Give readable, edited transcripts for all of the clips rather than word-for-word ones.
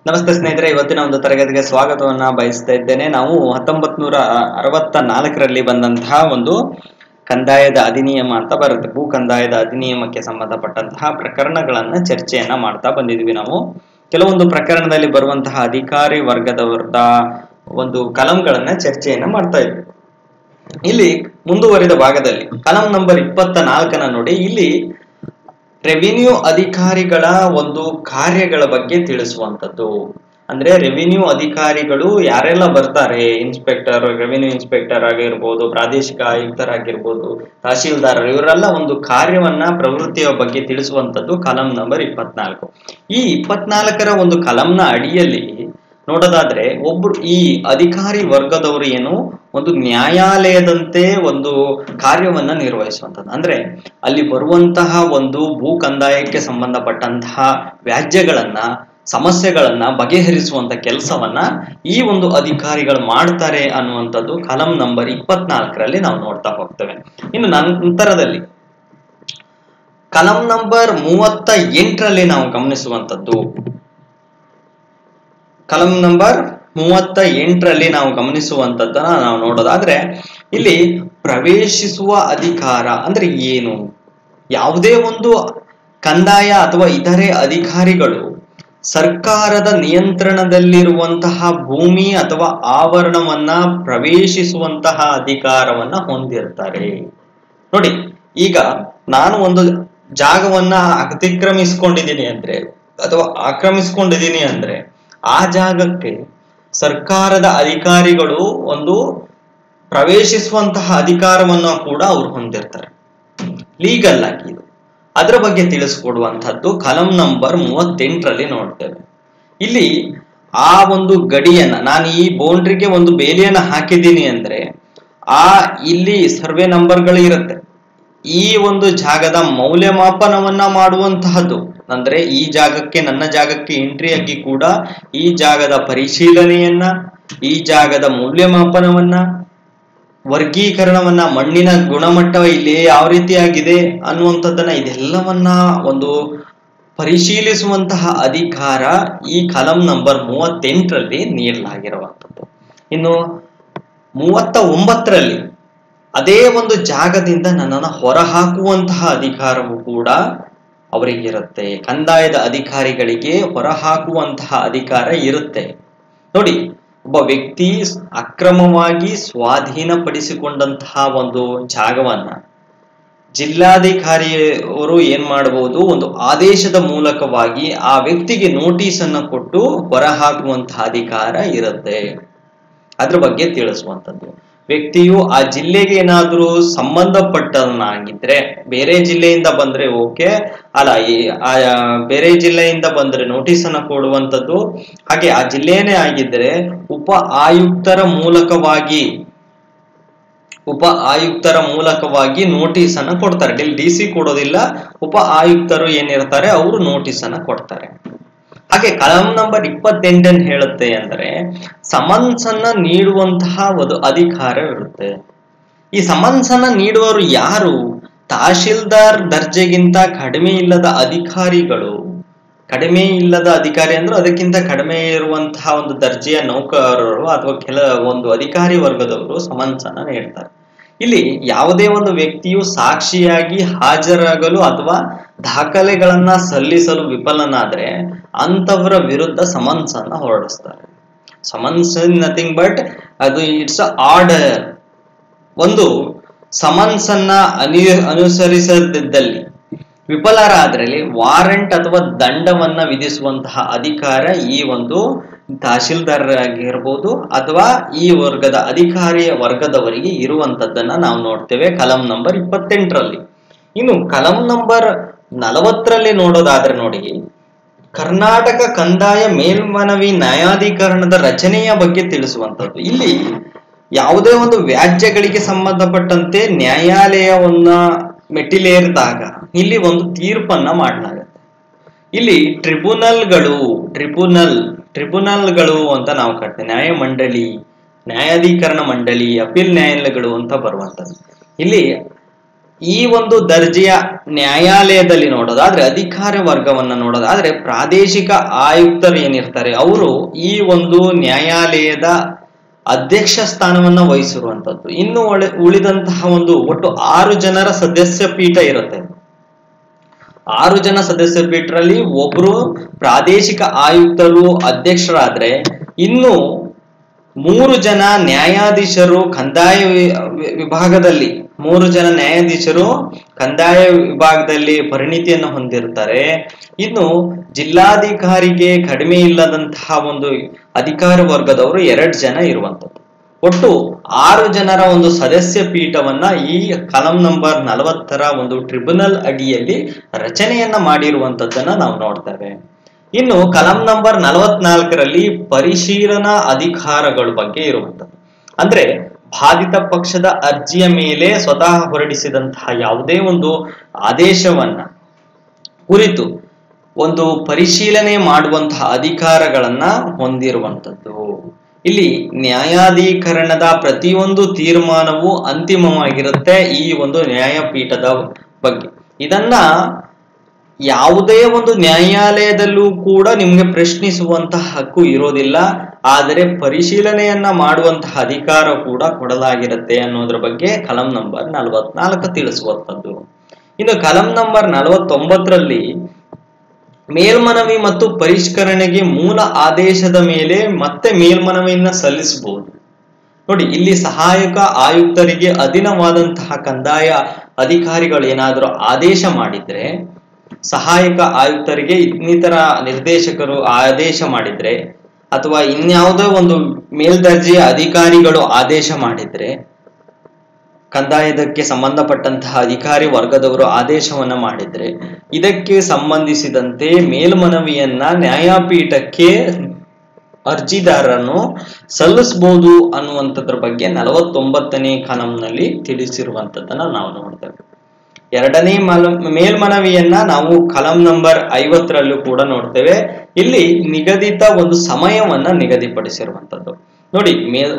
ನಮಸ್ತೆ ಸ್ನೇಹಿತರೆ, ಇವತ್ತಿನ ಒಂದು ತರಗತಿಗೆ ಸ್ವಾಗತವನ್ನ ಬಯಸ್ತಾ ಇದ್ದೇನೆ. ನಾವು 1964ರಲ್ಲಿ ಬಂದಂತಹ ಒಂದು ಕಂದಾಯದ ಅಧಿನಿಯಮ ಅಂತ ಬರುತ್ತೆ. ಭೂ ಕಂದಾಯದ ಅಧಿನಿಯಮಕ್ಕೆ ಸಂಬಂಧಪಟ್ಟಂತಹ ಪ್ರಕರಣಗಳನ್ನ ಚರ್ಚೆಯನ್ನ ಮಾಡ್ತಾ ಬಂದಿದ್ವಿ. ನಾವು ಕೆಲವೊಂದು ಪ್ರಕರಣದಲ್ಲಿ ಬರುವಂತಹ ಅಧಿಕಾರಿ ವರ್ಗದವರದ ಒಂದು ಕಲಂಗಳನ್ನ ಚರ್ಚೆಯನ್ನ ಮಾಡ್ತಾ ಇದ್ವಿ. ಇಲ್ಲಿ ಮುಂದುವರಿದ ಭಾಗದಲ್ಲಿ ಕಲಂ ನಂಬರ್ 24 ನೋಡಿ. ಇಲ್ಲಿ ರೆವಿನ್ಯೂ ಅಧಿಕಾರಿಗಳ ಒಂದು ಕಾರ್ಯಗಳ ಬಗ್ಗೆ ತಿಳಿಸುವಂಥದ್ದು. ಅಂದ್ರೆ ರೆವಿನ್ಯೂ ಅಧಿಕಾರಿಗಳು ಯಾರೆಲ್ಲ ಬರ್ತಾರೆ, ಇನ್ಸ್ಪೆಕ್ಟರ್, ರೆವಿನ್ಯೂ ಇನ್ಸ್ಪೆಕ್ಟರ್ ಆಗಿರ್ಬೋದು, ಪ್ರಾದೇಶಿಕ ಆಯುಕ್ತರಾಗಿರ್ಬೋದು, ತಹಶೀಲ್ದಾರರು, ಇವರೆಲ್ಲ ಒಂದು ಕಾರ್ಯವನ್ನ ಪ್ರವೃತ್ತಿಯ ಬಗ್ಗೆ ತಿಳಿಸುವಂಥದ್ದು ಕಲಂ ನಂಬರ್ 24. ಈ 24ರ ಒಂದು ಕಲಂನ ಅಡಿಯಲ್ಲಿ ನೋಡೋದಾದ್ರೆ ಒಬ್ರು ಈ ಅಧಿಕಾರಿ ವರ್ಗದವರು ಏನು ಒಂದು ನ್ಯಾಯಾಲಯದಂತೆ ಒಂದು ಕಾರ್ಯವನ್ನ ನಿರ್ವಹಿಸುವಂಥದ್ದು. ಅಂದ್ರೆ ಅಲ್ಲಿ ಬರುವಂತಹ ಒಂದು ಭೂ ಕಂದಾಯಕ್ಕೆ ಸಂಬಂಧಪಟ್ಟಂತಹ ವ್ಯಾಜ್ಯಗಳನ್ನ, ಸಮಸ್ಯೆಗಳನ್ನ ಬಗೆಹರಿಸುವಂತ ಕೆಲಸವನ್ನ ಈ ಒಂದು ಅಧಿಕಾರಿಗಳು ಮಾಡ್ತಾರೆ ಅನ್ನುವಂಥದ್ದು ಕಲಂ ನಂಬರ್ 24ರಲ್ಲಿ ನಾವು ನೋಡ್ತಾ ಹೋಗ್ತೇವೆ. ಇನ್ನು ನಂತರದಲ್ಲಿ ಕಲಂ ನಂಬರ್ 38ರಲ್ಲಿ ನಾವು ಗಮನಿಸುವಂಥದ್ದು, ಕಲಂ ನಂಬರ್ 38ರಲ್ಲಿ ನಾವು ಗಮನಿಸುವಂಥದ್ದನ್ನ ನಾವು ನೋಡೋದಾದ್ರೆ ಇಲ್ಲಿ ಪ್ರವೇಶಿಸುವ ಅಧಿಕಾರ ಅಂದ್ರೆ ಏನು? ಯಾವುದೇ ಒಂದು ಕಂದಾಯ ಅಥವಾ ಇತರೆ ಅಧಿಕಾರಿಗಳು ಸರ್ಕಾರದ ನಿಯಂತ್ರಣದಲ್ಲಿರುವಂತಹ ಭೂಮಿ ಅಥವಾ ಆವರಣವನ್ನ ಪ್ರವೇಶಿಸುವಂತಹ ಅಧಿಕಾರವನ್ನ ಹೊಂದಿರ್ತಾರೆ. ನೋಡಿ, ಈಗ ನಾನು ಒಂದು ಜಾಗವನ್ನ ಅತಿಕ್ರಮಿಸಿಕೊಂಡಿದ್ದೀನಿ ಅಂದ್ರೆ ಅಥವಾ ಆಕ್ರಮಿಸಿಕೊಂಡಿದ್ದೀನಿ ಅಂದ್ರೆ ಆ ಜಾಗಕ್ಕೆ ಸರ್ಕಾರದ ಅಧಿಕಾರಿಗಳು ಒಂದು ಪ್ರವೇಶಿಸುವಂತಹ ಅಧಿಕಾರವನ್ನು ಕೂಡ ಅವ್ರು ಹೊಂದಿರ್ತಾರೆ. ಲೀಗಲ್ ಆಗಿ ಇದು ಅದರ ಬಗ್ಗೆ ತಿಳಿಸ್ಕೊಡುವಂತಹದ್ದು ಕಲಂ ನಂಬರ್ 38ರಲ್ಲಿ ನೋಡ್ತೇವೆ. ಇಲ್ಲಿ ಆ ಒಂದು ಗಡಿಯನ್ನ, ನಾನು ಈ ಬೌಂಡ್ರಿಗೆ ಒಂದು ಬೇಲಿಯನ್ನ ಹಾಕಿದ್ದೀನಿ ಅಂದ್ರೆ ಇಲ್ಲಿ ಸರ್ವೆ ನಂಬರ್ಗಳು ಇರುತ್ತೆ. ಈ ಒಂದು ಜಾಗದ ಮೌಲ್ಯಮಾಪನವನ್ನ ಮಾಡುವಂತಹದ್ದು ಅಂದ್ರೆ ಈ ಜಾಗಕ್ಕೆ, ನನ್ನ ಜಾಗಕ್ಕೆ ಎಂಟ್ರಿ ಆಗಿ ಕೂಡ ಈ ಜಾಗದ ಪರಿಶೀಲನೆಯನ್ನ, ಈ ಜಾಗದ ಮೌಲ್ಯಮಾಪನವನ್ನ, ವರ್ಗೀಕರಣವನ್ನ, ಮಣ್ಣಿನ ಗುಣಮಟ್ಟ ಇಲ್ಲಿ ಯಾವ ರೀತಿಯಾಗಿದೆ ಅನ್ನುವಂಥದ್ದನ್ನ ಇದೆಲ್ಲವನ್ನ ಒಂದು ಪರಿಶೀಲಿಸುವಂತಹ ಅಧಿಕಾರ ಈ ಕಲಂ ನಂಬರ್ 38ರಲ್ಲಿ ನೀಡಲಾಗಿರುವಂಥದ್ದು. ಇನ್ನು 39ರಲ್ಲಿ ಅದೇ ಒಂದು ಜಾಗದಿಂದ ನನ್ನನ್ನು ಹೊರಹಾಕುವಂತಹ ಅಧಿಕಾರವು ಕೂಡ ಅವರಿಗಿರುತ್ತೆ. ಕಂದಾಯದ ಅಧಿಕಾರಿಗಳಿಗೆ ಹೊರಹಾಕುವಂತಹ ಅಧಿಕಾರ ಇರುತ್ತೆ. ನೋಡಿ, ಒಬ್ಬ ವ್ಯಕ್ತಿ ಅಕ್ರಮವಾಗಿ ಸ್ವಾಧೀನಪಡಿಸಿಕೊಂಡಂತಹ ಒಂದು ಜಾಗವನ್ನ ಜಿಲ್ಲಾಧಿಕಾರಿಯವರು ಏನ್ ಮಾಡಬಹುದು, ಒಂದು ಆದೇಶದ ಮೂಲಕವಾಗಿ ಆ ವ್ಯಕ್ತಿಗೆ ನೋಟಿಸ್ ಅನ್ನ ಕೊಟ್ಟು ಹೊರಹಾಕುವಂತಹ ಅಧಿಕಾರ ಇರುತ್ತೆ. ಅದ್ರ ಬಗ್ಗೆ ತಿಳಿಸುವಂಥದ್ದು. ವ್ಯಕ್ತಿಯು ಆ ಜಿಲ್ಲೆಗೆ ಏನಾದ್ರೂ ಸಂಬಂಧಪಟ್ಟನಾಗಿದ್ರೆ, ಬೇರೆ ಜಿಲ್ಲೆಯಿಂದ ಬಂದ್ರೆ ಓಕೆ, ಅಲ್ಲ ಬೇರೆ ಜಿಲ್ಲೆಯಿಂದ ಬಂದ್ರೆ ನೋಟಿಸ್ ಅನ್ನ ಕೊಡುವಂಥದ್ದು. ಹಾಗೆ ಆ ಜಿಲ್ಲೆನೇ ಆಗಿದ್ರೆ ಉಪ ಆಯುಕ್ತರ ಮೂಲಕವಾಗಿ ನೋಟಿಸ್ ಅನ್ನ ಕೊಡ್ತಾರೆ. DC ಕೊಡೋದಿಲ್ಲ, ಉಪ ಆಯುಕ್ತರು ಏನಿರ್ತಾರೆ ಅವರು ನೋಟಿಸ್ ಅನ್ನ ಕೊಡ್ತಾರೆ. ಹಾಗೆ ಕಲಂ ನಂಬರ್ 28 ಹೇಳುತ್ತೆ ಅಂದ್ರೆ ಸಮನ್ಸ್ ಅನ್ನ ನೀಡುವಂತಹ ಒಂದು ಅಧಿಕಾರ ಇರುತ್ತೆ. ಈ ಸಮನ್ಸ್ ಅನ್ನ ನೀಡುವವರು ಯಾರು? ತಹಶೀಲ್ದಾರ್ ದರ್ಜೆಗಿಂತ ಕಡಿಮೆ ಇಲ್ಲದ ಅಧಿಕಾರಿಗಳು. ಕಡಿಮೆ ಇಲ್ಲದ ಅಧಿಕಾರಿ ಅಂದ್ರೆ ಅದಕ್ಕಿಂತ ಕಡಿಮೆ ಇರುವಂತಹ ಒಂದು ದರ್ಜೆಯ ನೌಕರರು ಅಥವಾ ಒಂದು ಅಧಿಕಾರಿ ವರ್ಗದವರು ಸಮನ್ಸ್ ಅನ್ನ ನೀಡ್ತಾರೆ. ಇಲ್ಲಿ ಯಾವುದೇ ಒಂದು ವ್ಯಕ್ತಿಯು ಸಾಕ್ಷಿಯಾಗಿ ಹಾಜರಾಗಲು ಅಥವಾ ದಾಖಲೆಗಳನ್ನ ಸಲ್ಲಿಸಲು ವಿಫಲನಾದ್ರೆ ಅಂತವರ ವಿರುದ್ಧ ಸಮನ್ಸ್ ಅನ್ನ ಹೊರಡಿಸ್ತಾರೆ. ಸಮನ್ಸ್ ನಥಿಂಗ್ ಬಟ್ ಅದು ಇಟ್ಸ್ ಆರ್ಡರ್. ಒಂದು ಸಮನ್ಸ್ ಅನ್ನ ಅನುಸರಿಸದಿದ್ದಲ್ಲಿ ವಿಫಲರಾದ್ರಲ್ಲಿ ವಾರೆಂಟ್ ಅಥವಾ ದಂಡವನ್ನ ವಿಧಿಸುವಂತಹ ಅಧಿಕಾರ ಈ ಒಂದು ತಹಶೀಲ್ದಾರರಾಗಿರ್ಬೋದು ಅಥವಾ ಈ ವರ್ಗದ ಅಧಿಕಾರಿಯ ವರ್ಗದವರಿಗೆ ಇರುವಂತದ್ದನ್ನ ನಾವು ನೋಡ್ತೇವೆ ಕಲಂ ನಂಬರ್ 28ರಲ್ಲಿ. ಇನ್ನು ಕಲಂ ನಂಬರ್ 40ರಲ್ಲಿ ನೋಡೋದಾದ್ರೆ ನೋಡಿ, ಕರ್ನಾಟಕ ಕಂದಾಯ ಮೇಲ್ಮನವಿ ನ್ಯಾಯಾಧಿಕರಣದ ರಚನೆಯ ಬಗ್ಗೆ ತಿಳಿಸುವಂಥದ್ದು. ಇಲ್ಲಿ ಯಾವುದೇ ಒಂದು ವ್ಯಾಜ್ಯಗಳಿಗೆ ಸಂಬಂಧಪಟ್ಟಂತೆ ನ್ಯಾಯಾಲಯವನ್ನ ಮೆಟ್ಟಿಲೇರಿದಾಗ ಇಲ್ಲಿ ಒಂದು ತೀರ್ಪನ್ನ ಮಾಡಲಾಗುತ್ತೆ. ಇಲ್ಲಿ ಟ್ರಿಬ್ಯುನಲ್ಗಳು ಅಂತ ನಾವು ಕಟ್ತೇವೆ. ನ್ಯಾಯಾಧೀಕರಣ ಮಂಡಳಿ, ಅಪೀಲ್ ನ್ಯಾಯಾಲಯಗಳು ಅಂತ ಬರುವಂಥದ್ದು. ಇಲ್ಲಿ ಈ ಒಂದು ದರ್ಜೆಯ ನ್ಯಾಯಾಲಯದಲ್ಲಿ ನೋಡೋದಾದ್ರೆ, ಅಧಿಕಾರ ವರ್ಗವನ್ನ ನೋಡೋದಾದ್ರೆ, ಪ್ರಾದೇಶಿಕ ಆಯುಕ್ತರು ಏನಿರ್ತಾರೆ ಅವರು ಈ ಒಂದು ನ್ಯಾಯಾಲಯದ ಅಧ್ಯಕ್ಷ ಸ್ಥಾನವನ್ನ ವಹಿಸಿರುವಂತದ್ದು. ಇನ್ನು ಉಳಿದಂತಹ ಒಂದು ಒಟ್ಟು 6 ಜನರ ಸದಸ್ಯ ಪೀಠ ಇರುತ್ತೆ. 6 ಜನ ಸದಸ್ಯ ಪೀಠರಲ್ಲಿ ಒಬ್ರು ಪ್ರಾದೇಶಿಕ ಆಯುಕ್ತರು ಅಧ್ಯಕ್ಷರಾದ್ರೆ, ಇನ್ನು 3 ಜನ ನ್ಯಾಯಾಧೀಶರು ಕಂದಾಯ ವಿಭಾಗದಲ್ಲಿ 3 ಜನ ನ್ಯಾಯಾಧೀಶರು ಕಂದಾಯ ವಿಭಾಗದಲ್ಲಿ ಪರಿಣಿತಿಯನ್ನು ಹೊಂದಿರ್ತಾರೆ. ಇನ್ನು ಜಿಲ್ಲಾಧಿಕಾರಿಗೆ ಕಡಿಮೆ ಇಲ್ಲದಂತಹ ಒಂದು ಅಧಿಕಾರ ವರ್ಗದವರು 2 ಜನ ಇರುವಂತದ್ದು. ಒಟ್ಟು 6 ಜನರ ಒಂದು ಸದಸ್ಯ ಪೀಠವನ್ನ ಈ ಕಲಂ ನಂಬರ್ 40ರ ಒಂದು ಟ್ರಿಬ್ಯುನಲ್ ಅಡಿಯಲ್ಲಿ ರಚನೆಯನ್ನ ಮಾಡಿರುವಂತದ್ದನ್ನ ನಾವು ನೋಡ್ತೇವೆ. ಇನ್ನು ಕಲಂ ನಂಬರ್ 44ರಲ್ಲಿ ಪರಿಶೀಲನಾ ಅಧಿಕಾರಗಳ ಬಗ್ಗೆ ಇರುವಂತದ್ದು. ಅಂದ್ರೆ ಬಾಧಿತ ಪಕ್ಷದ ಅರ್ಜಿಯ ಮೇಲೆ ಸ್ವತಃ ಹೊರಡಿಸಿದಂತಹ ಯಾವುದೇ ಒಂದು ಆದೇಶವನ್ನ ಕುರಿತು ಒಂದು ಪರಿಶೀಲನೆ ಮಾಡುವಂತಹ ಅಧಿಕಾರಗಳನ್ನ ಹೊಂದಿರುವಂತದ್ದು. ಇಲ್ಲಿ ನ್ಯಾಯಾಧೀಕರಣದ ಪ್ರತಿಯೊಂದು ತೀರ್ಮಾನವು ಅಂತಿಮವಾಗಿರುತ್ತೆ ಈ ಒಂದು ನ್ಯಾಯಪೀಠದ ಬಗ್ಗೆ. ಇದನ್ನ ಯಾವುದೇ ಒಂದು ನ್ಯಾಯಾಲಯದಲ್ಲೂ ಕೂಡ ನಿಮ್ಗೆ ಪ್ರಶ್ನಿಸುವಂತಹ ಹಕ್ಕು ಇರೋದಿಲ್ಲ, ಆದರೆ ಪರಿಶೀಲನೆಯನ್ನ ಮಾಡುವಂತಹ ಅಧಿಕಾರ ಕೂಡ ಕೊಡಲಾಗಿರುತ್ತೆ ಅನ್ನೋದ್ರ ಬಗ್ಗೆ ಕಲಂ ನಂಬರ್ 44 ತಿಳಿಸುವಂತದ್ದು. ಇನ್ನು ಕಲಂ ನಂಬರ್ 49ರಲ್ಲಿ ಮೇಲ್ಮನವಿ ಮತ್ತು ಪರಿಷ್ಕರಣೆಗೆ ಮೂಲ ಆದೇಶದ ಮೇಲೆ ಮತ್ತೆ ಮೇಲ್ಮನವಿಯನ್ನ ಸಲ್ಲಿಸಬಹುದು. ನೋಡಿ, ಇಲ್ಲಿ ಸಹಾಯಕ ಆಯುಕ್ತರಿಗೆ ಅಧೀನವಾದಂತಹ ಕಂದಾಯ ಅಧಿಕಾರಿಗಳು ಏನಾದರೂ ಆದೇಶ ಮಾಡಿದ್ರೆ, ಸಹಾಯಕ ಆಯುಕ್ತರಿಗೆ ಇನ್ನಿತರ ನಿರ್ದೇಶಕರು ಆದೇಶ ಮಾಡಿದ್ರೆ, ಅಥವಾ ಇನ್ಯಾವುದೋ ಒಂದು ಮೇಲ್ದರ್ಜೆಯ ಅಧಿಕಾರಿಗಳು ಆದೇಶ ಮಾಡಿದ್ರೆ, ಕಂದಾಯದಕ್ಕೆ ಸಂಬಂಧಪಟ್ಟಂತಹ ಅಧಿಕಾರಿ ವರ್ಗದವರು ಆದೇಶವನ್ನ ಮಾಡಿದ್ರೆ, ಇದಕ್ಕೆ ಸಂಬಂಧಿಸಿದಂತೆ ಮೇಲ್ಮನವಿಯನ್ನ ನ್ಯಾಯಪೀಠಕ್ಕೆ ಅರ್ಜಿದಾರನು ಸಲ್ಲಿಸಬಹುದು ಅನ್ನುವಂಥದ್ರ ಬಗ್ಗೆ 49ನೇ ಕಲಂನಲ್ಲಿ ತಿಳಿಸಿರುವಂತದ್ದನ್ನ ನಾವು ನೋಡ್ತೇವೆ. 2ನೇ ಮೇಲ್ಮನವಿಯನ್ನ ನಾವು ಕಲಂ ನಂಬರ್ 50ರಲ್ಲೂ ಕೂಡ ನೋಡ್ತೇವೆ. ಇಲ್ಲಿ ನಿಗದಿತ ಒಂದು ಸಮಯವನ್ನ ನಿಗದಿಪಡಿಸಿರುವಂತದ್ದು. ನೋಡಿ,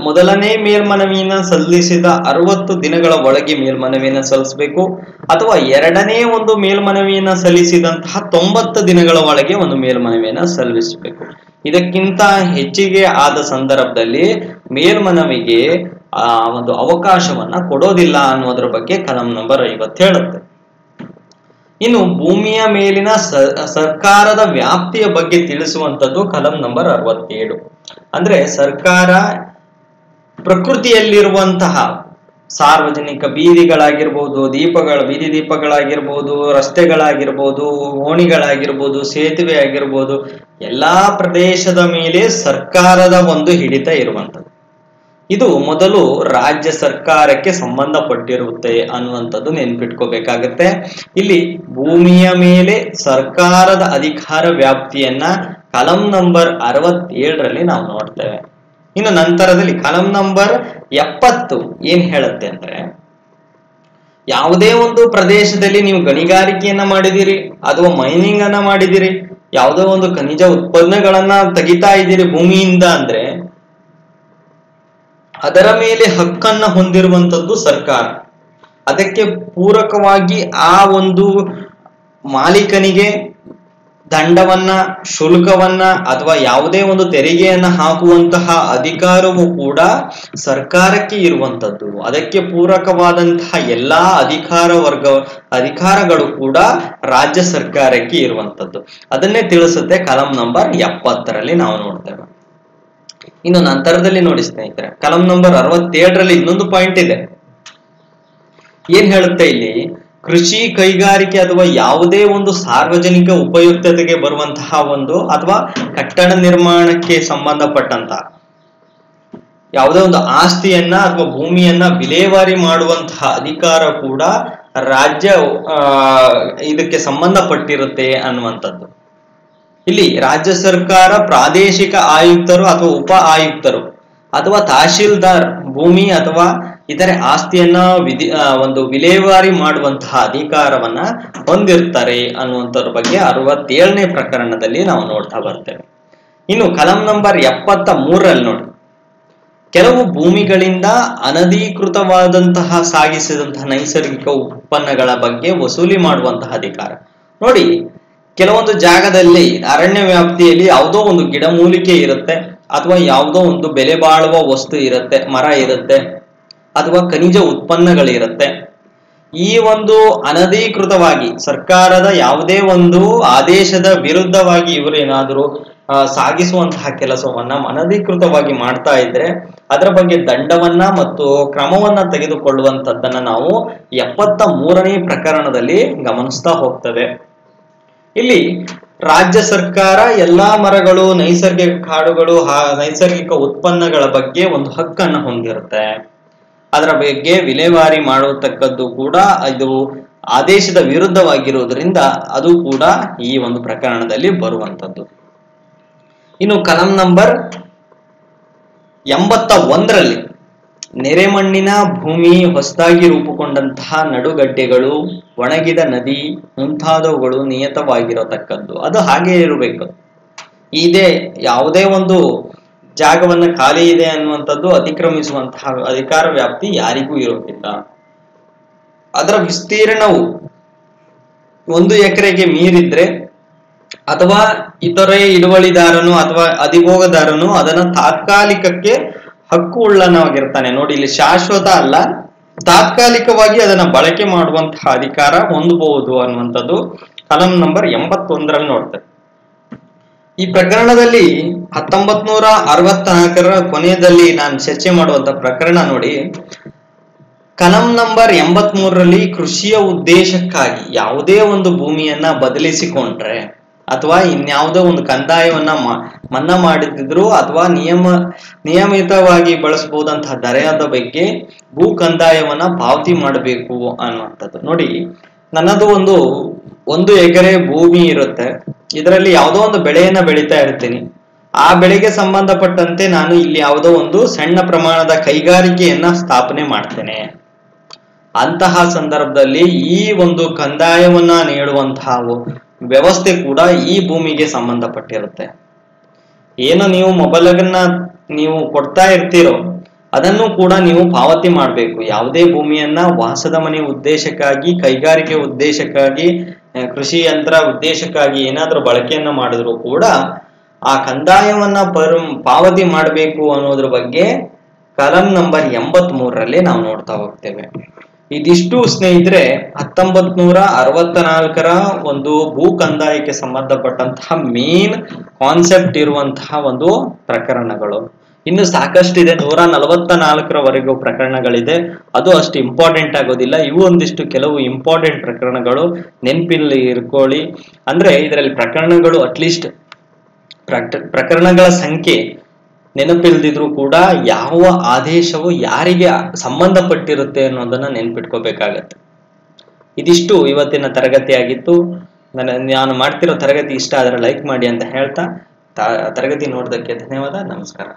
ಮೊದಲನೇ ಮೇಲ್ಮನವಿಯನ್ನ ಸಲ್ಲಿಸಿದ 60 ದಿನಗಳ ಒಳಗೆ ಮೇಲ್ಮನವಿಯನ್ನ ಸಲ್ಲಿಸಬೇಕು, ಅಥವಾ 2ನೇ ಒಂದು ಮೇಲ್ಮನವಿಯನ್ನ ಸಲ್ಲಿಸಿದಂತಹ 90 ದಿನಗಳ ಒಳಗೆ ಒಂದು ಮೇಲ್ಮನವಿಯನ್ನ ಸಲ್ಲಿಸಬೇಕು. ಇದಕ್ಕಿಂತ ಹೆಚ್ಚಿಗೆ ಆದ ಸಂದರ್ಭದಲ್ಲಿ ಮೇಲ್ಮನವಿಗೆ ಒಂದು ಅವಕಾಶವನ್ನ ಕೊಡೋದಿಲ್ಲ ಅನ್ನೋದ್ರ ಬಗ್ಗೆ ಕಲಂ ನಂಬರ್ 50 ಹೇಳುತ್ತೆ. ಇನ್ನು ಭೂಮಿಯ ಮೇಲಿನ ಸರ್ಕಾರದ ವ್ಯಾಪ್ತಿಯ ಬಗ್ಗೆ ತಿಳಿಸುವಂತದ್ದು ಕಲಂ ನಂಬರ್ 67. ಅಂದ್ರೆ ಸರ್ಕಾರ ಪ್ರಕೃತಿಯಲ್ಲಿರುವಂತಹ ಸಾರ್ವಜನಿಕ ಬೀದಿಗಳಾಗಿರ್ಬೋದು, ಬೀದಿ ದೀಪಗಳಾಗಿರ್ಬೋದು, ರಸ್ತೆಗಳಾಗಿರ್ಬೋದು, ಓಣಿಗಳಾಗಿರ್ಬೋದು, ಸೇತುವೆ ಆಗಿರ್ಬೋದು, ಎಲ್ಲಾ ಪ್ರದೇಶದ ಮೇಲೆ ಸರ್ಕಾರದ ಒಂದು ಹಿಡಿತ ಇರುವಂಥದ್ದು. ಇದು ಮೊದಲು ರಾಜ್ಯ ಸರ್ಕಾರಕ್ಕೆ ಸಂಬಂಧಪಟ್ಟಿರುತ್ತೆ ಅನ್ನುವಂಥದ್ದು ನೆನ್ಪಿಟ್ಕೋಬೇಕಾಗತ್ತೆ. ಇಲ್ಲಿ ಭೂಮಿಯ ಮೇಲೆ ಸರ್ಕಾರದ ಅಧಿಕಾರ ವ್ಯಾಪ್ತಿಯನ್ನ ಕಲಂ ನಂಬರ್ 67ರಲ್ಲಿ ನಾವು ನೋಡ್ತೇವೆ. ಇನ್ನು ನಂತರದಲ್ಲಿ ಕಲಂ ನಂಬರ್ 70 ಏನ್ ಹೇಳುತ್ತೆ ಅಂದ್ರೆ, ಯಾವುದೇ ಒಂದು ಪ್ರದೇಶದಲ್ಲಿ ನೀವು ಗಣಿಗಾರಿಕೆಯನ್ನ ಮಾಡಿದಿರಿ ಅಥವಾ ಮೈನಿಂಗ್ ಅನ್ನ ಮಾಡಿದಿರಿ, ಯಾವುದೋ ಒಂದು ಖನಿಜ ಉತ್ಪನ್ನಗಳನ್ನ ತೆಗಿತಾ ಇದ್ದೀರಿ ಭೂಮಿಯಿಂದ ಅಂದ್ರೆ, ಅದರ ಮೇಲೆ ಹಕ್ಕನ್ನ ಹೊಂದಿರುವಂತದ್ದು ಸರ್ಕಾರ. ಅದಕ್ಕೆ ಪೂರಕವಾಗಿ ಆ ಒಂದು ಮಾಲೀಕನಿಗೆ ದಂಡವನ್ನ, ಶುಲ್ಕವನ್ನ ಅಥವಾ ಯಾವುದೇ ಒಂದು ತೆರಿಗೆಯನ್ನ ಹಾಕುವಂತಹ ಅಧಿಕಾರವು ಕೂಡ ಸರ್ಕಾರಕ್ಕೆ ಇರುವಂತದ್ದು. ಅದಕ್ಕೆ ಪೂರಕವಾದಂತಹ ಎಲ್ಲಾ ಅಧಿಕಾರಗಳು ಕೂಡ ರಾಜ್ಯ ಸರ್ಕಾರಕ್ಕೆ ಇರುವಂತದ್ದು. ಅದನ್ನೇ ತಿಳಿಸುತ್ತೆ ಕಲಂ ನಂಬರ್ 70ರಲ್ಲಿ ನಾವು ನೋಡ್ತೇವೆ. ಇನ್ನು ನಂತರದಲ್ಲಿ ನೋಡಿ ಸ್ನೇಹಿತರೆ, ಕಲಂ ನಂಬರ್ 67ರಲ್ಲಿ ಇನ್ನೊಂದು ಪಾಯಿಂಟ್ ಇದೆ. ಏನ್ ಹೇಳುತ್ತೆ ಇಲ್ಲಿ, ಕೃಷಿ, ಕೈಗಾರಿಕೆ ಅಥವಾ ಯಾವುದೇ ಒಂದು ಸಾರ್ವಜನಿಕ ಉಪಯುಕ್ತತೆಗೆ ಬರುವಂತಹ ಒಂದು ಅಥವಾ ಕಟ್ಟಡ ನಿರ್ಮಾಣಕ್ಕೆ ಸಂಬಂಧಪಟ್ಟಂತಹ ಯಾವುದೇ ಒಂದು ಆಸ್ತಿಯನ್ನ ಅಥವಾ ಭೂಮಿಯನ್ನ ವಿಲೇವಾರಿ ಮಾಡುವಂತಹ ಅಧಿಕಾರ ಕೂಡ ರಾಜ್ಯ ಇದಕ್ಕೆ ಸಂಬಂಧಪಟ್ಟಿರುತ್ತೆ ಅನ್ನುವಂಥದ್ದು. ಇಲ್ಲಿ ರಾಜ್ಯ ಸರ್ಕಾರ ಪ್ರಾದೇಶಿಕ ಆಯುಕ್ತರು ಅಥವಾ ಉಪ ಆಯುಕ್ತರು ಅಥವಾ ತಹಶೀಲ್ದಾರ್ ಭೂಮಿ ಅಥವಾ ಇತರೆ ಆಸ್ತಿಯನ್ನ ಒಂದು ವಿಲೇವಾರಿ ಮಾಡುವಂತಹ ಅಧಿಕಾರವನ್ನ ಹೊಂದಿರ್ತಾರೆ ಅನ್ನುವಂಥದ್ರ ಬಗ್ಗೆ 67ನೇ ಪ್ರಕರಣದಲ್ಲಿ ನಾವು ನೋಡ್ತಾ ಬರ್ತೇವೆ. ಇನ್ನು ಕಲಂ ನಂಬರ್ 73ರಲ್ಲಿ ನೋಡಿ, ಕೆಲವು ಭೂಮಿಗಳಿಂದ ಅನಧಿಕೃತವಾದಂತಹ ಸಾಗಿಸಿದಂತಹ ನೈಸರ್ಗಿಕ ಉತ್ಪನ್ನಗಳ ಬಗ್ಗೆ ವಸೂಲಿ ಮಾಡುವಂತಹ ಅಧಿಕಾರ. ನೋಡಿ, ಕೆಲವೊಂದು ಜಾಗದಲ್ಲಿ ಅರಣ್ಯ ವ್ಯಾಪ್ತಿಯಲ್ಲಿ ಯಾವುದೋ ಒಂದು ಗಿಡಮೂಲಿಕೆ ಇರುತ್ತೆ, ಅಥವಾ ಯಾವುದೋ ಒಂದು ಬೆಲೆ ಬಾಳುವ ವಸ್ತು ಇರುತ್ತೆ, ಮರ ಇರುತ್ತೆ, ಅಥವಾ ಖನಿಜ ಉತ್ಪನ್ನಗಳಿರುತ್ತೆ. ಈ ಒಂದು ಅನಧಿಕೃತವಾಗಿ ಸರ್ಕಾರದ ಯಾವುದೇ ಒಂದು ಆದೇಶದ ವಿರುದ್ಧವಾಗಿ ಇವರು ಏನಾದರೂ ಸಾಗಿಸುವಂತಹ ಕೆಲಸವನ್ನ ಅನಧಿಕೃತವಾಗಿ ಮಾಡ್ತಾ ಇದ್ರೆ ಅದರ ಬಗ್ಗೆ ದಂಡವನ್ನ ಮತ್ತು ಕ್ರಮವನ್ನ ತೆಗೆದುಕೊಳ್ಳುವಂತದ್ದನ್ನ ನಾವು 73ನೇ ಪ್ರಕರಣದಲ್ಲಿ ಗಮನಿಸ್ತಾ ಹೋಗ್ತೇವೆ. ಇಲ್ಲಿ ರಾಜ್ಯ ಸರ್ಕಾರ ಎಲ್ಲಾ ಮರಗಳು, ನೈಸರ್ಗಿಕ ಕಾಡುಗಳು, ನೈಸರ್ಗಿಕ ಉತ್ಪನ್ನಗಳ ಬಗ್ಗೆ ಒಂದು ಹಕ್ಕನ್ನು ಹೊಂದಿರುತ್ತೆ. ಅದರ ಬಗ್ಗೆ ವಿಲೇವಾರಿ ಮಾಡತಕ್ಕದ್ದು ಕೂಡ ಇದು ಆದೇಶದ ವಿರುದ್ಧವಾಗಿರುವುದರಿಂದ ಅದು ಕೂಡ ಈ ಒಂದು ಪ್ರಕರಣದಲ್ಲಿ ಬರುವಂತದ್ದು. ಇನ್ನು ಕಲಂ ನಂಬರ್ 81ರಲ್ಲಿ ನೆರೆಮಣ್ಣಿನ ಭೂಮಿ, ಹೊಸದಾಗಿ ರೂಪುಗೊಂಡಂತಹ ನಡುಗಡ್ಡೆಗಳು, ಒಣಗಿದ ನದಿ ಮುಂತಾದವುಗಳು ನಿಯತವಾಗಿರತಕ್ಕದ್ದು. ಅದು ಹಾಗೆ ಇರಬೇಕು. ಇದೇ ಯಾವುದೇ ಒಂದು ಜಾಗವನ್ನ ಖಾಲಿ ಇದೆ ಅನ್ನುವಂಥದ್ದು ಅತಿಕ್ರಮಿಸುವಂತಹ ಅಧಿಕಾರ ವ್ಯಾಪ್ತಿ ಯಾರಿಗೂ ಇರೋದಿಲ್ಲ. ಅದರ ವಿಸ್ತೀರ್ಣವು 1 ಎಕರೆಗೆ ಮೀರಿದ್ರೆ ಅಥವಾ ಇತರೆ ಹಿಡುವಳಿದಾರನು ಅಥವಾ ಅಧಿಭೋಗದಾರನು ಅದನ್ನ ತಾತ್ಕಾಲಿಕಕ್ಕೆ ಹಕ್ಕು ಉಳ್ಳವನಾಗಿರ್ತಾನೆ. ನೋಡಿ, ಇಲ್ಲಿ ಶಾಶ್ವತ ಅಲ್ಲ, ತಾತ್ಕಾಲಿಕವಾಗಿ ಅದನ್ನ ಬಳಕೆ ಮಾಡುವಂತಹ ಅಧಿಕಾರ ಹೊಂದಬಹುದು ಅನ್ನುವಂಥದ್ದು ಕಲಂ ನಂಬರ್ 81ರಲ್ಲಿ ನೋಡ್ತೇವೆ. ಈ ಪ್ರಕರಣದಲ್ಲಿ 1964ರ ಕೊನೆಯಲ್ಲಿ ನಾನು ಚರ್ಚೆ ಮಾಡುವಂತ ಪ್ರಕರಣ ನೋಡಿ, ಕಲಂ ನಂಬರ್ 83ರಲ್ಲಿ ಕೃಷಿಯ ಉದ್ದೇಶಕ್ಕಾಗಿ ಯಾವುದೇ ಒಂದು ಭೂಮಿಯನ್ನ ಬದಲಿಸಿಕೊಂಡ್ರೆ ಅಥವಾ ಇನ್ಯಾವುದೋ ಒಂದು ಕಂದಾಯವನ್ನ ಮನ್ನಾ ಮಾಡಿದ್ರು ಅಥವಾ ನಿಯಮಿತವಾಗಿ ಬಳಸಬಹುದಂತಹ ದರದ ಬಗ್ಗೆ ಭೂ ಕಂದಾಯವನ್ನ ಪಾವತಿ ಮಾಡಬೇಕು ಅನ್ನುವಂಥದ್ದು. ನೋಡಿ, ನನ್ನದು 1 ಎಕರೆ ಭೂಮಿ ಇರುತ್ತೆ, ಇದರಲ್ಲಿ ಯಾವುದೋ ಒಂದು ಬೆಳೆಯನ್ನ ಬೆಳೀತಾ ಇರ್ತೀನಿ. ಆ ಬೆಳೆಗೆ ಸಂಬಂಧಪಟ್ಟಂತೆ ನಾನು ಇಲ್ಲಿ ಯಾವುದೋ ಒಂದು ಸಣ್ಣ ಪ್ರಮಾಣದ ಕೈಗಾರಿಕೆಯನ್ನ ಸ್ಥಾಪನೆ ಮಾಡ್ತೇನೆ. ಅಂತಹ ಸಂದರ್ಭದಲ್ಲಿ ಈ ಒಂದು ಕಂದಾಯವನ್ನ ನೀಡುವಂತಹ ವ್ಯವಸ್ಥೆ ಕೂಡ ಈ ಭೂಮಿಗೆ ಸಂಬಂಧಪಟ್ಟಿರುತ್ತೆ. ಏನು ನೀವು ಮೊಬೈಲನ್ನ ನೀವು ಕೊಡ್ತಾ ಇರ್ತೀರೋ ಅದನ್ನು ಕೂಡ ನೀವು ಪಾವತಿ ಮಾಡಬೇಕು. ಯಾವುದೇ ಭೂಮಿಯನ್ನ ವಾಸದ ಮನೆ ಉದ್ದೇಶಕ್ಕಾಗಿ, ಕೈಗಾರಿಕೆ ಉದ್ದೇಶಕ್ಕಾಗಿ, ಕೃಷಿ ಯಂತ್ರ ಉದ್ದೇಶಕ್ಕಾಗಿ ಏನಾದ್ರೂ ಬಳಕೆಯನ್ನ ಮಾಡಿದ್ರು ಕೂಡ ಆ ಕಂದಾಯವನ್ನ ಪಾವತಿ ಮಾಡಬೇಕು ಅನ್ನೋದ್ರ ಬಗ್ಗೆ ಕಲಂ ನಂಬರ್ 83ರಲ್ಲಿ ನಾವು ನೋಡ್ತಾ ಹೋಗ್ತೇವೆ. ಇದಿಷ್ಟು ಸ್ನೇಹಿತರೆ 1964ರ ಒಂದು ಭೂ ಕಂದಾಯಕ್ಕೆ ಸಂಬಂಧಪಟ್ಟಂತಹ ಮೇನ್ ಕಾನ್ಸೆಪ್ಟ್ ಇರುವಂತಹ ಒಂದು ಪ್ರಕರಣಗಳು. ಇನ್ನು ಸಾಕಷ್ಟಿದೆ, 144ರವರೆಗೂ ಪ್ರಕರಣಗಳಿದೆ. ಅದು ಅಷ್ಟು ಇಂಪಾರ್ಟೆಂಟ್ ಆಗೋದಿಲ್ಲ. ಇವು ಒಂದಿಷ್ಟು ಕೆಲವು ಇಂಪಾರ್ಟೆಂಟ್ ಪ್ರಕರಣಗಳು ನೆನಪಿನಲ್ಲಿ ಇರ್ಕೊಳ್ಳಿ. ಅಂದ್ರೆ ಇದರಲ್ಲಿ ಪ್ರಕರಣಗಳು ಅಟ್ಲೀಸ್ಟ್ ಪ್ರಕರಣಗಳ ಸಂಖ್ಯೆ ನೆನಪಿಲ್ದಿದ್ರು ಕೂಡ ಯಾವ ಆದೇಶವು ಯಾರಿಗೆ ಸಂಬಂಧಪಟ್ಟಿರುತ್ತೆ ಅನ್ನೋದನ್ನ ನೆನ್ಪಿಟ್ಕೋಬೇಕಾಗತ್ತೆ. ಇದಿಷ್ಟು ಇವತ್ತಿನ ತರಗತಿಯಾಗಿತ್ತು. ನಾನು ಮಾಡ್ತಿರೋ ತರಗತಿ ಇಷ್ಟ ಆದ್ರೆ ಲೈಕ್ ಮಾಡಿ ಅಂತ ಹೇಳ್ತಾ ತರಗತಿ ನೋಡೋದಕ್ಕೆ ಧನ್ಯವಾದ. ನಮಸ್ಕಾರ.